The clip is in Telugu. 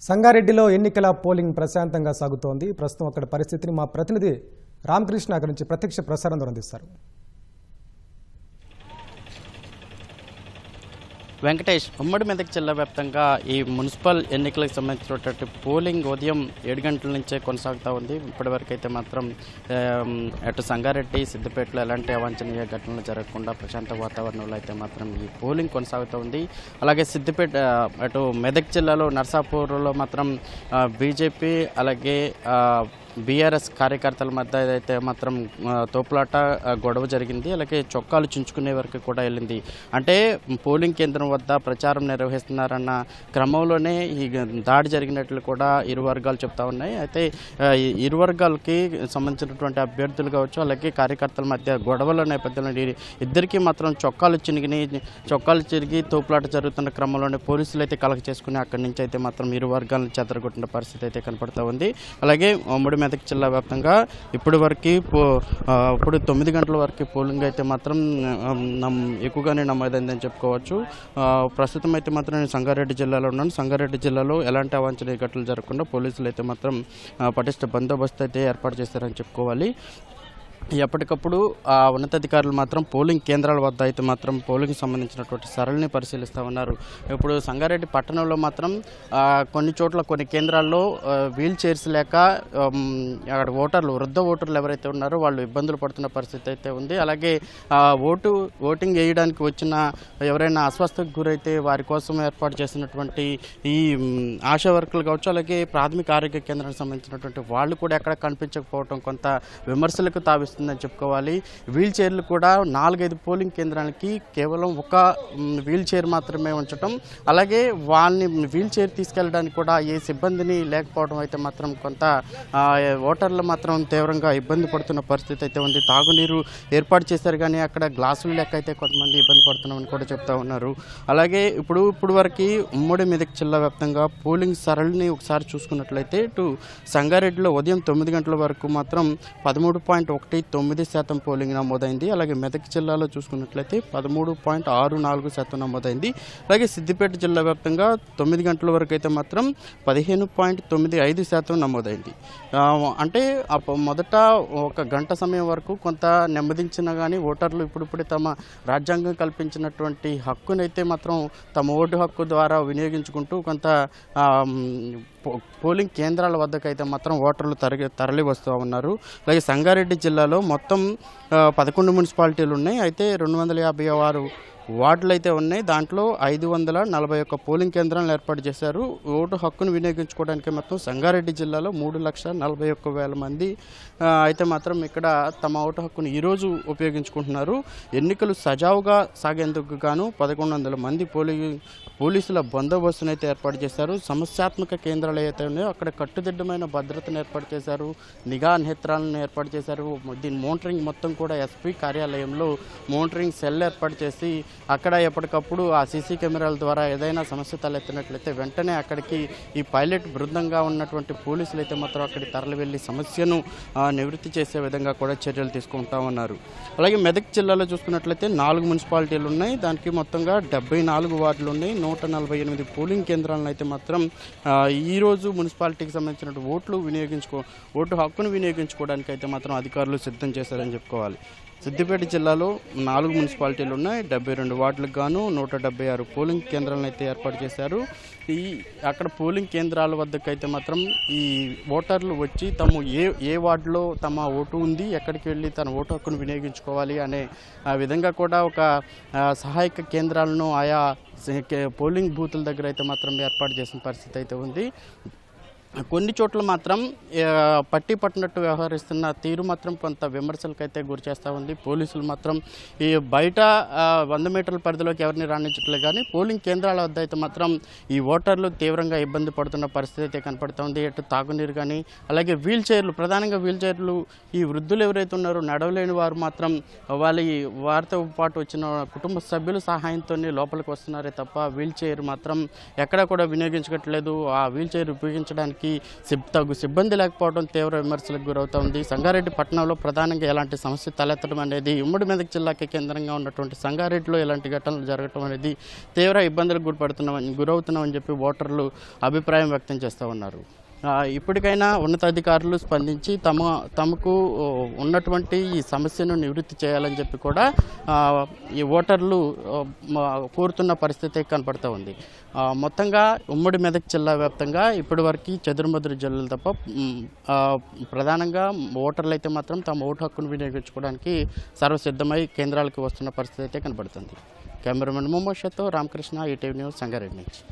సంగారెడ్డిలో ఎన్నికల పోలింగ్ ప్రశాంతంగా సాగుతోంది. ప్రస్తుతం అక్కడ పరిస్థితిని మా ప్రతినిధి రామకృష్ణ అక్కడి నుంచి ప్రత్యక్ష ప్రసారం అందిస్తారు. వెంకటేష్, ఉమ్మడి మెదక్ జిల్లా వ్యాప్తంగా ఈ మున్సిపల్ ఎన్నికలకు సంబంధించినటువంటి పోలింగ్ ఉదయం 7 గంటల నుంచే కొనసాగుతూ ఉంది. ఇప్పటివరకు అయితే మాత్రం అటు సంగారెడ్డి, సిద్దిపేటలో ఎలాంటి అవాంఛనీయ ఘటనలు జరగకుండా ప్రశాంత వాతావరణంలో అయితే మాత్రం ఈ పోలింగ్ కొనసాగుతూ ఉంది. అలాగే సిద్దిపేట అటు మెదక్ జిల్లాలో నర్సాపూర్లో మాత్రం బీజేపీ అలాగే బీఆర్ఎస్ కార్యకర్తల మధ్య అయితే మాత్రం తోపులాట గొడవ జరిగింది. అలాగే చొక్కాలు చించుకునే వరకు కూడా వెళ్ళింది. అంటే పోలింగ్ కేంద్రం వద్ద ప్రచారం నిర్వహిస్తున్నారన్న క్రమంలోనే ఈ దాడి జరిగినట్లు కూడా ఇరు వర్గాలు చెప్తా ఉన్నాయి. అయితే ఇరు వర్గాలకి సంబంధించినటువంటి అభ్యర్థులు కావచ్చు, అలాగే కార్యకర్తల మధ్య గొడవల నేపథ్యంలో ఇద్దరికీ మాత్రం చొక్కాలు చిరిగి తోపులాట జరుగుతున్న క్రమంలోనే పోలీసులు అయితే కలగ చేసుకుని అక్కడి నుంచి అయితే మాత్రం ఇరు వర్గాలను చెదరగొట్టిన పరిస్థితి అయితే కనపడుతూ ఉంది. అలాగే ఉమ్మడి మెదక్ జిల్లా వ్యాప్తంగా ఇప్పుడు 9 గంటల వరకు పోలింగ్ అయితే మాత్రం ఎక్కువగానే నమోదైందని చెప్పుకోవచ్చు. ప్రస్తుతం అయితే మాత్రం నేను సంగారెడ్డి జిల్లాలో ఉన్నాను. సంగారెడ్డి జిల్లాలో ఎలాంటి అవాంఛనీయ ఘటనలు జరగకుండా పోలీసులు అయితే మాత్రం పటిష్ట బందోబస్తు అయితే ఏర్పాటు చేశారని చెప్పుకోవాలి. ఎప్పటికప్పుడు ఉన్నతాధికారులు మాత్రం పోలింగ్ కేంద్రాల వద్ద అయితే మాత్రం పోలింగ్ సంబంధించినటువంటి సరళిని పరిశీలిస్తూ ఉన్నారు. ఇప్పుడు సంగారెడ్డి పట్టణంలో మాత్రం కొన్ని చోట్ల కొన్ని కేంద్రాల్లో వీల్ చైర్స్ లేక అక్కడ వృద్ధ ఓటర్లు ఎవరైతే ఉన్నారో వాళ్ళు ఇబ్బందులు పడుతున్న పరిస్థితి అయితే ఉంది. అలాగే ఓటింగ్ వేయడానికి వచ్చిన ఎవరైనా అస్వస్థతకు గురైతే వారి కోసం ఏర్పాటు చేసినటువంటి ఈ ఆశా వర్కర్లు కావచ్చు, అలాగే ప్రాథమిక ఆరోగ్య కేంద్రానికి సంబంధించినటువంటి వాళ్ళు కూడా ఎక్కడ కనిపించకపోవడం కొంత విమర్శలకు తావిస్తుంది అని చెప్పుకోవాలి. వీల్ చైర్లు కూడా 4-5 పోలింగ్ కేంద్రానికి కేవలం ఒక వీల్ చైర్ మాత్రమే ఉంచడం, అలాగే వాళ్ళని వీల్ చైర్ తీసుకెళ్ళడానికి కూడా ఏ సిబ్బందిని లేకపోవడం అయితే మాత్రం కొంత ఓటర్లు మాత్రం తీవ్రంగా ఇబ్బంది పడుతున్న పరిస్థితి అయితే ఉంది. తాగునీరు ఏర్పాటు చేశారు కానీ అక్కడ గ్లాసులు లెక్క అయితే కొంతమంది ఇబ్బంది పడుతున్నామని కూడా చెప్తా ఉన్నారు. అలాగే ఇప్పుడు వరకు ఉమ్మడి మెదక్ జిల్లా వ్యాప్తంగా పోలింగ్ సరళిని ఒకసారి చూసుకున్నట్లయితే ఇటు సంగారెడ్డిలో ఉదయం 9 గంటల వరకు మాత్రం 13.19% పోలింగ్ నమోదైంది. అలాగే మెదక్ జిల్లాలో చూసుకున్నట్లయితే 13.64% నమోదైంది. అలాగే సిద్దిపేట జిల్లా వ్యాప్తంగా 9 గంటల వరకు అయితే మాత్రం 15.95% నమోదైంది. అంటే మొదట ఒక గంట సమయం వరకు కొంత నెమ్మదించినా కానీ ఓటర్లు ఇప్పుడిప్పుడే తమ రాజ్యాంగం కల్పించినటువంటి హక్కునైతే మాత్రం తమ ఓటు హక్కు ద్వారా వినియోగించుకుంటూ కొంత పోలింగ్ కేంద్రాల వద్దకైతే మాత్రం ఓటర్లు తరలి వస్తూ ఉన్నారు. అలాగే సంగారెడ్డి జిల్లాలో మొత్తం 11 మున్సిపాలిటీలు ఉన్నాయి. అయితే 256 వార్డులు అయితే ఉన్నాయి. దాంట్లో 541 పోలింగ్ కేంద్రాలను ఏర్పాటు చేశారు. ఓటు హక్కును వినియోగించుకోవడానికి మొత్తం సంగారెడ్డి జిల్లాలో 3,41,000 మంది అయితే మాత్రం ఇక్కడ తమ ఓటు హక్కును ఈరోజు ఉపయోగించుకుంటున్నారు. ఎన్నికలు సజావుగా సాగేందుకు గాను 1,100 మంది పోలీసుల బందోబస్తును అయితే ఏర్పాటు చేశారు. సమస్యాత్మక కేంద్రాలు అయితే ఉన్నాయో అక్కడ కట్టుదిట్టమైన భద్రతను ఏర్పాటు చేశారు. నిఘా నేత్రాలను ఏర్పాటు చేశారు. దీని మోనిటరింగ్ మొత్తం కూడా ఎస్పీ కార్యాలయంలో మోనిటరింగ్ సెల్ ఏర్పాటు చేసి అక్కడ ఎప్పటికప్పుడు ఆ సీసీ కెమెరాల ద్వారా ఏదైనా సమస్య తలెత్తినట్లయితే వెంటనే అక్కడికి ఈ పైలట్ బృందంగా ఉన్నటువంటి పోలీసులు అయితే మాత్రం అక్కడికి తరలి వెళ్ళి సమస్యను నివృత్తి చేసే విధంగా కూడా చర్యలు తీసుకుంటా ఉన్నారు. అలాగే మెదక్ జిల్లాలో చూసుకున్నట్లయితే 4 మున్సిపాలిటీలు ఉన్నాయి. దానికి మొత్తంగా 74 వార్డులు ఉన్నాయి. 148 పోలింగ్ కేంద్రాలను అయితే మాత్రం ఈరోజు మున్సిపాలిటీకి సంబంధించిన ఓటు హక్కును వినియోగించుకోవడానికి అయితే మాత్రం అధికారులు సిద్ధం చేశారని చెప్పుకోవాలి. సిద్దిపేట జిల్లాలో 4 మున్సిపాలిటీలు ఉన్నాయి. 72 వార్డులకు గాను 176 పోలింగ్ కేంద్రాలను అయితే ఏర్పాటు చేశారు. అక్కడ పోలింగ్ కేంద్రాల వద్దకైతే మాత్రం ఈ ఓటర్లు వచ్చి ఏ వార్డులో తమ ఓటు ఉంది, ఎక్కడికి వెళ్ళి తన ఓటు హక్కును వినియోగించుకోవాలి అనే విధంగా కూడా ఒక సహాయక కేంద్రాలను ఆయా పోలింగ్ బూతుల దగ్గర అయితే మాత్రం ఏర్పాటు చేసిన పరిస్థితి అయితే ఉంది. కొన్ని చోట్ల మాత్రం పట్టి పట్టినట్టు వ్యవహరిస్తున్న తీరు మాత్రం కొంత విమర్శలకైతే గురి చేస్తూ ఉంది. పోలీసులు మాత్రం ఈ బయట 100 మీటర్ల పరిధిలోకి ఎవరిని రాణించట్లేదు కానీ పోలింగ్ కేంద్రాల వద్ద అయితే మాత్రం ఈ ఓటర్లు తీవ్రంగా ఇబ్బంది పడుతున్న పరిస్థితి అయితే కనపడుతూ ఉంది. అటు తాగునీరు కానీ అలాగే ప్రధానంగా వీల్ చైర్లు ఈ వృద్ధులు ఎవరైతే ఉన్నారో నడవలేని వారు మాత్రం వారితో పాటు వచ్చిన కుటుంబ సభ్యుల సహాయంతోనే లోపలికి వస్తున్నారే తప్ప వీల్ చైర్ మాత్రం ఎక్కడా కూడా వినియోగించట్లేదు. ఆ వీల్ చైర్ ఉపయోగించడానికి వారికి తగు సిబ్బంది లేకపోవడం తీవ్ర విమర్శలకు గురవుతోంది. సంగారెడ్డి పట్టణంలో ప్రధానంగా ఎలాంటి సమస్య తలెత్తడం అనేది ఉమ్మడి మెదక్ జిల్లాకి కేంద్రంగా ఉన్నటువంటి సంగారెడ్డిలో ఇలాంటి ఘటనలు జరగడం అనేది తీవ్ర ఇబ్బందులకు గురవుతున్నామని చెప్పి ఓటర్లు అభిప్రాయం వ్యక్తం చేస్తూ ఉన్నారు. ఇప్పటికైనా ఉన్నతాధికారులు స్పందించి తమకు ఉన్నటువంటి ఈ సమస్యను నివృత్తి చేయాలని చెప్పి కూడా ఈ ఓటర్లు కోరుతున్న పరిస్థితి కనపడుతూ ఉంది. మొత్తంగా ఉమ్మడి మెదక్ జిల్లా వ్యాప్తంగా ఇప్పటివరకు చెదురుమదురు జిల్లాలు తప్ప ప్రధానంగా ఓటర్లు అయితే మాత్రం తమ ఓటు హక్కును వినియోగించుకోవడానికి సర్వసిద్ధమై కేంద్రాలకు వస్తున్న పరిస్థితి అయితే కనపడుతుంది. కెమెరామెన్ మొమోషతో రామకృష్ణ, ఈటీవీ న్యూస్, సంగారెడ్డి నుంచి.